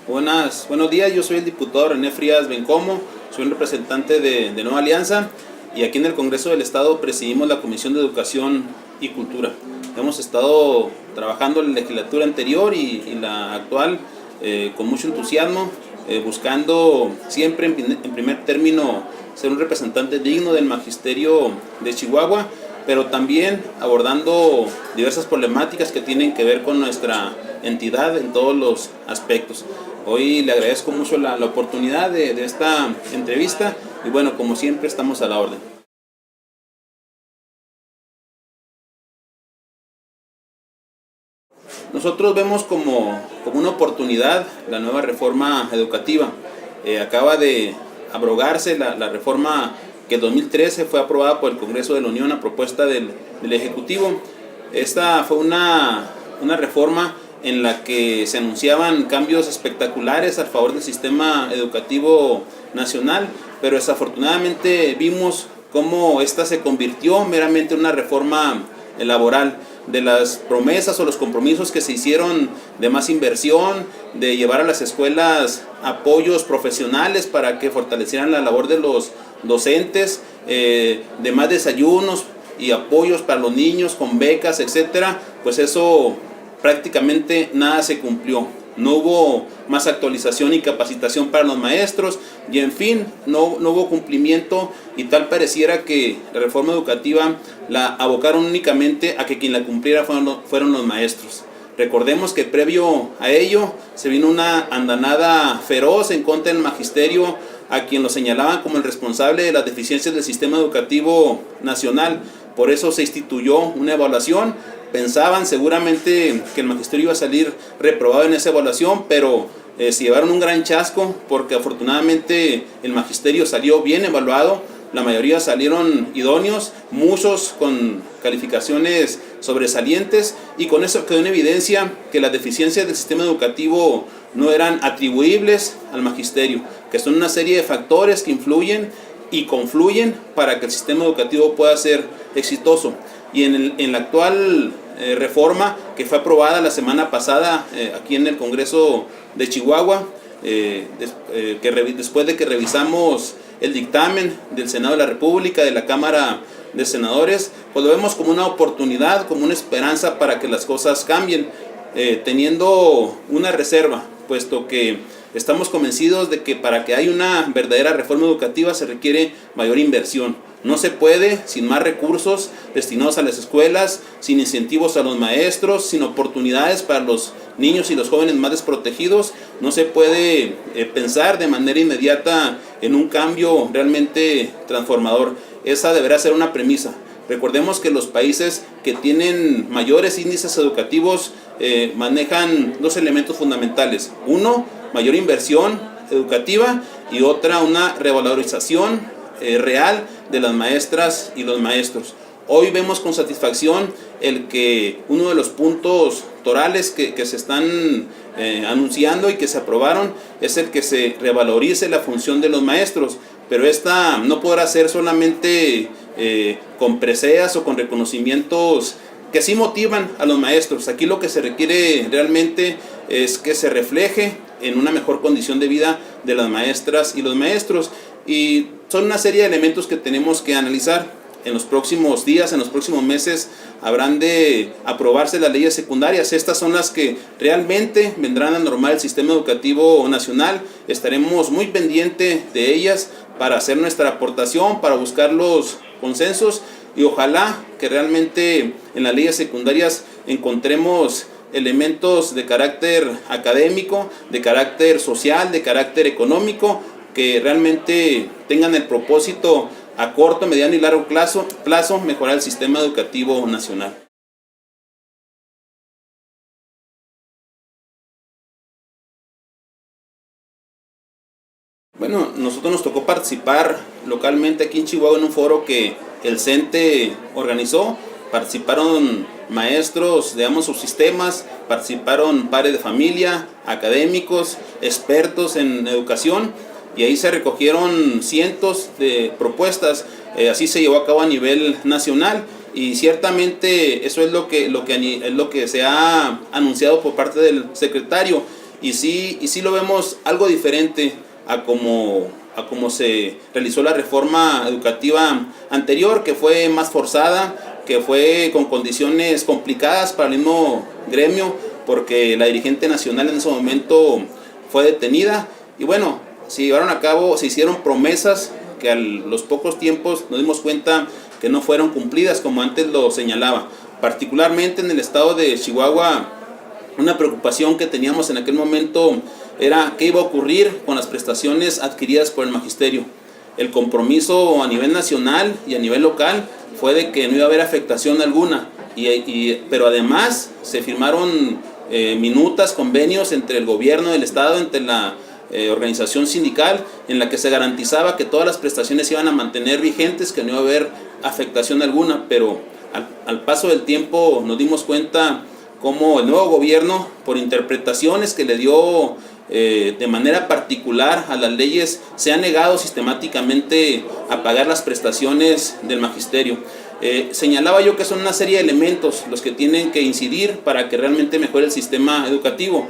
Buenos días, yo soy el diputado René Frías Bencomo, soy un representante de Nueva Alianza y aquí en el Congreso del Estado presidimos la Comisión de Educación y Cultura. Hemos estado trabajando en la legislatura anterior y la actual con mucho entusiasmo, buscando siempre en primer término ser un representante digno del magisterio de Chihuahua, pero también abordando diversas problemáticas que tienen que ver con nuestra entidad en todos los aspectos. Hoy le agradezco mucho la oportunidad de esta entrevista y bueno, como siempre estamos a la orden. Nosotros vemos como una oportunidad la nueva reforma educativa. Acaba de abrogarse la reforma que en 2013 fue aprobada por el Congreso de la Unión a propuesta del Ejecutivo. Esta fue una reforma en la que se anunciaban cambios espectaculares a favor del sistema educativo nacional, pero desafortunadamente vimos cómo esta se convirtió meramente en una reforma laboral. De las promesas o los compromisos que se hicieron de más inversión, de llevar a las escuelas apoyos profesionales para que fortalecieran la labor de los docentes, de más desayunos y apoyos para los niños con becas, etcétera, pues eso prácticamente nada se cumplió. No hubo más actualización y capacitación para los maestros y en fin, no hubo cumplimiento y tal pareciera que la reforma educativa la abocaron únicamente a que quien la cumpliera fueron los maestros. Recordemos que previo a ello se vino una andanada feroz en contra del magisterio, a quien lo señalaban como el responsable de las deficiencias del sistema educativo nacional. Por eso se instituyó una evaluación. Pensaban seguramente que el magisterio iba a salir reprobado en esa evaluación, pero se llevaron un gran chasco porque afortunadamente el magisterio salió bien evaluado. La mayoría salieron idóneos, muchos con calificaciones sobresalientes, y con eso quedó en evidencia que las deficiencias del sistema educativo no eran atribuibles al magisterio, que son una serie de factores que influyen y confluyen para que el sistema educativo pueda ser exitoso. Y en la actual reforma que fue aprobada la semana pasada aquí en el Congreso de Chihuahua, después de que revisamos el dictamen del Senado de la República, de la Cámara de Senadores, pues lo vemos como una oportunidad, como una esperanza para que las cosas cambien, teniendo una reserva, puesto que estamos convencidos de que para que haya una verdadera reforma educativa se requiere mayor inversión. No se puede sin más recursos destinados a las escuelas, sin incentivos a los maestros, sin oportunidades para los niños y los jóvenes más desprotegidos. No se puede pensar de manera inmediata en un cambio realmente transformador. Esa deberá ser una premisa. Recordemos que los países que tienen mayores índices educativos manejan dos elementos fundamentales. Uno, mayor inversión educativa, y otra, una revalorización real de las maestras y los maestros. Hoy vemos con satisfacción el que uno de los puntos torales que se están anunciando y que se aprobaron es el que se revalorice la función de los maestros, pero esta no podrá ser solamente con preseas o con reconocimientos que sí motivan a los maestros. Aquí lo que se requiere realmente es que se refleje en una mejor condición de vida de las maestras y los maestros, y son una serie de elementos que tenemos que analizar. En los próximos días, en los próximos meses, habrán de aprobarse las leyes secundarias. Estas son las que realmente vendrán a normar el sistema educativo nacional. Estaremos muy pendientes de ellas para hacer nuestra aportación, para buscar los consensos, y ojalá que realmente en las leyes secundarias encontremos elementos de carácter académico, de carácter social, de carácter económico, que realmente tengan el propósito a corto, mediano y largo plazo mejorar el sistema educativo nacional. Bueno, nosotros nos tocó participar localmente aquí en Chihuahua en un foro que el CENTE organizó. Participaron maestros de ambos subsistemas, participaron padres de familia, académicos, expertos en educación, y ahí se recogieron cientos de propuestas. Así se llevó a cabo a nivel nacional, y ciertamente eso es lo que se ha anunciado por parte del secretario. y sí lo vemos algo diferente a como se realizó la reforma educativa anterior, que fue más forzada, que fue con condiciones complicadas para el mismo gremio, porque la dirigente nacional en ese momento fue detenida. Y bueno, se llevaron a cabo, se hicieron promesas que a los pocos tiempos nos dimos cuenta que no fueron cumplidas como antes lo señalaba. Particularmente en el estado de Chihuahua, una preocupación que teníamos en aquel momento era qué iba a ocurrir con las prestaciones adquiridas por el magisterio. El compromiso a nivel nacional y a nivel local fue de que no iba a haber afectación alguna, pero además se firmaron minutas, convenios entre el gobierno del estado, entre la organización sindical, en la que se garantizaba que todas las prestaciones iban a mantener vigentes, que no iba a haber afectación alguna, pero al paso del tiempo nos dimos cuenta cómo el nuevo gobierno, por interpretaciones que le dio de manera particular a las leyes, se ha negado sistemáticamente a pagar las prestaciones del magisterio. Señalaba yo que son una serie de elementos los que tienen que incidir para que realmente mejore el sistema educativo.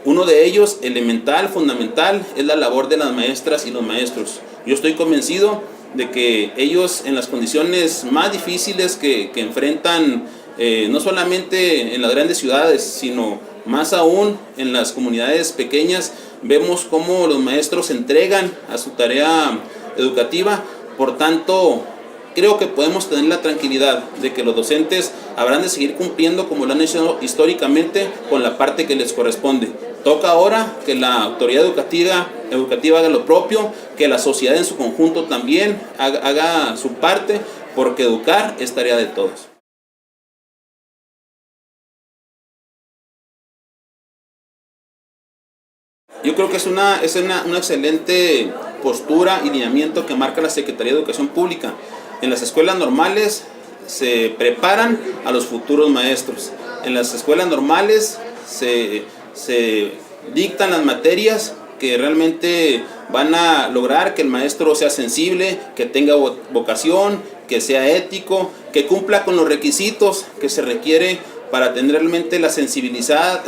Uno de ellos, elemental, fundamental, es la labor de las maestras y los maestros. Yo estoy convencido de que ellos, en las condiciones más difíciles que enfrentan, no solamente en las grandes ciudades, sino más aún en las comunidades pequeñas, vemos cómo los maestros se entregan a su tarea educativa. Por tanto, creo que podemos tener la tranquilidad de que los docentes habrán de seguir cumpliendo, como lo han hecho históricamente, con la parte que les corresponde. Toca ahora que la autoridad educativa haga lo propio, que la sociedad en su conjunto también haga su parte, porque educar es tarea de todos. Yo creo que es una excelente postura y lineamiento que marca la Secretaría de Educación Pública. En las escuelas normales se preparan a los futuros maestros. En las escuelas normales se dictan las materias que realmente van a lograr que el maestro sea sensible, que tenga vocación, que sea ético, que cumpla con los requisitos que se requiere para tener realmente la sensibilidad,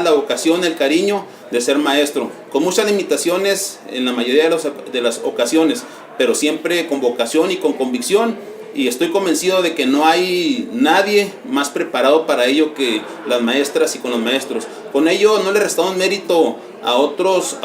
la vocación, el cariño de ser maestro, con muchas limitaciones en la mayoría de las ocasiones, pero siempre con vocación y con convicción, y estoy convencido de que no hay nadie más preparado para ello que las maestras y con los maestros. Con ello no le restamos mérito a otros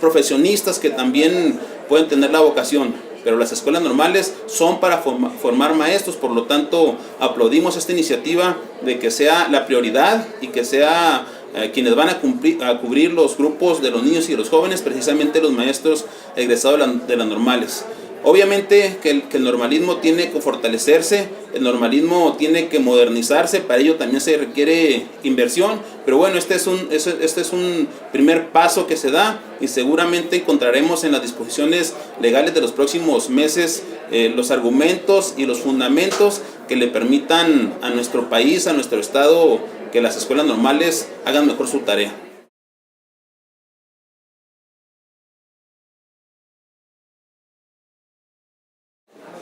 profesionistas que también pueden tener la vocación, pero las escuelas normales son para formar maestros. Por lo tanto, aplaudimos esta iniciativa de que sea la prioridad y que sea quienes van a cubrir los grupos de los niños y de los jóvenes, precisamente los maestros egresados de las normales. Obviamente que el normalismo tiene que fortalecerse, el normalismo tiene que modernizarse, para ello también se requiere inversión, pero bueno, este es un primer paso que se da, y seguramente encontraremos en las disposiciones legales de los próximos meses los argumentos y los fundamentos que le permitan a nuestro país, a nuestro estado, que las escuelas normales hagan mejor su tarea.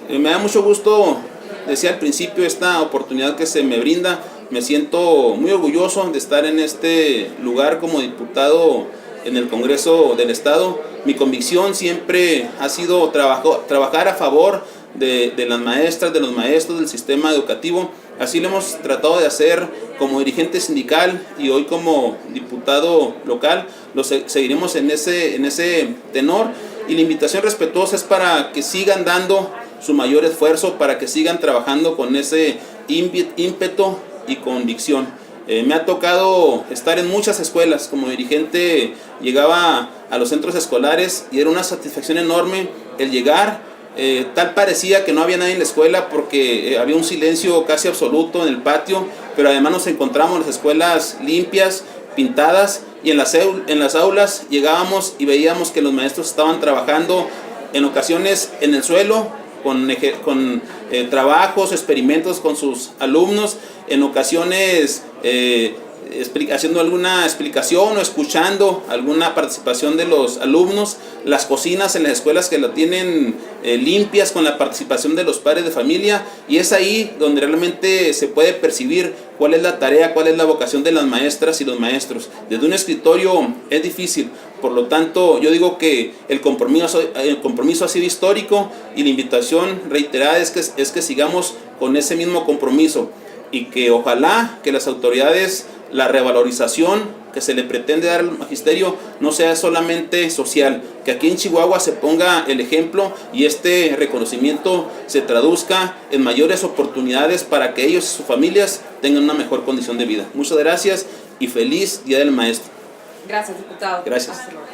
Me da mucho gusto, decía al principio, esta oportunidad que se me brinda. Me siento muy orgulloso de estar en este lugar como diputado en el Congreso del Estado. Mi convicción siempre ha sido trabajar a favor de las maestras, de los maestros, del sistema educativo. Así lo hemos tratado de hacer como dirigente sindical y hoy como diputado local. Seguiremos en ese tenor, y la invitación respetuosa es para que sigan dando su mayor esfuerzo, para que sigan trabajando con ese ímpetu y convicción. Me ha tocado estar en muchas escuelas como dirigente. Llegaba a los centros escolares y era una satisfacción enorme el llegar. Tal parecía que no había nadie en la escuela porque había un silencio casi absoluto en el patio, pero además nos encontramos las escuelas limpias, pintadas, y en las aulas llegábamos y veíamos que los maestros estaban trabajando en ocasiones en el suelo, con trabajos, experimentos con sus alumnos, en ocasiones haciendo alguna explicación o escuchando alguna participación de los alumnos, las cocinas en las escuelas que la tienen limpias con la participación de los padres de familia, y es ahí donde realmente se puede percibir cuál es la tarea, cuál es la vocación de las maestras y los maestros. Desde un escritorio es difícil, por lo tanto yo digo que el compromiso ha sido histórico, y la invitación reiterada es que sigamos con ese mismo compromiso, y que ojalá que las autoridades, la revalorización que se le pretende dar al magisterio no sea solamente social, que aquí en Chihuahua se ponga el ejemplo y este reconocimiento se traduzca en mayores oportunidades para que ellos y sus familias tengan una mejor condición de vida. Muchas gracias y feliz Día del Maestro. Gracias, diputado. Gracias. Hasta luego.